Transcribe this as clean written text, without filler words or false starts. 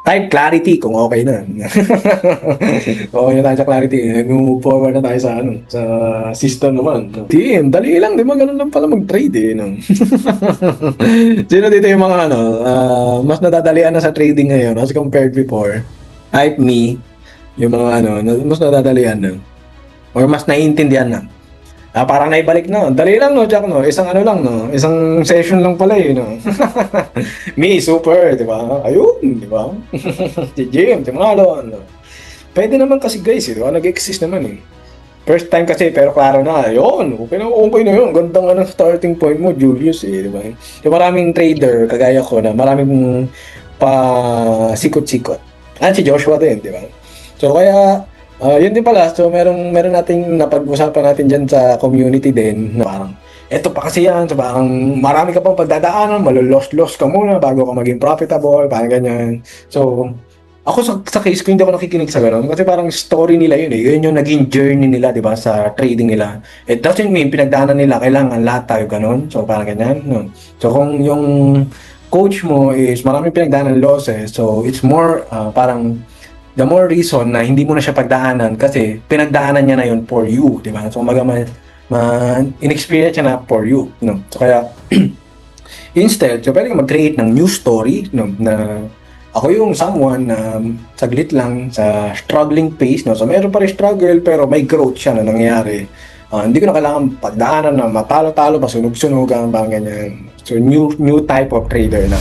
Type clarity kung okay na. Okay na tayo sa clarity. Move forward na tayo sa sa system naman. Di, dali lang, di ba? Ganun lang pala mag-trade eh. No? Sino dito yung mga mas nadadalian na sa trading ngayon as compared before? Type me, yung mga mas nadadalian na. Or mas naiintindihan na. Parang naibalik na. Dali lang, no, Jack, no? Isang lang, no? Isang session lang pala, eh, no? Me, super, di ba? Ayun, di ba? Si Jim, si Marlon, no? Pwede naman kasi, guys, eh, di ba? Nag-exist naman, eh. First time kasi, pero klaro na, ayun, okay na yun. Gandang starting point mo, Julius, eh, di ba? Yung maraming trader, kagaya ko, na maraming pa sikot-sikot. Si Joshua din, di ba? So, kaya, yun din pala. So, meron nating napag-usapan natin dyan sa community din na parang, eto pa kasi yan. So, parang marami ka pang pagdadaanan, malulos-los ka muna bago ka maging profitable, parang ganyan. So, ako sa case ko, hindi ako nakikinig sa gano'n. Kasi parang story nila yun eh. Yun yung naging journey nila, di ba, sa trading nila. It doesn't mean pinagdaanan nila, kailangan lahat tayo gano'n. So, parang ganyan. No? So, kung yung coach mo is maraming pinagdaanan losses, so it's more parang the more reason na hindi mo na siya pagdaanan kasi pinagdaanan niya na yun for you, di ba? So, in-experience niya na for you, no? So, kaya, instead, so, pwede ka mag-create ng new story, no? Na ako yung someone na saglit lang sa struggling phase, no? So, meron pa rin struggle, pero may growth siya na nangyayari. Hindi ko na kailangan pagdaanan na matalo-talo, masunog-sunugan, bang ganyan. So, new type of trader na.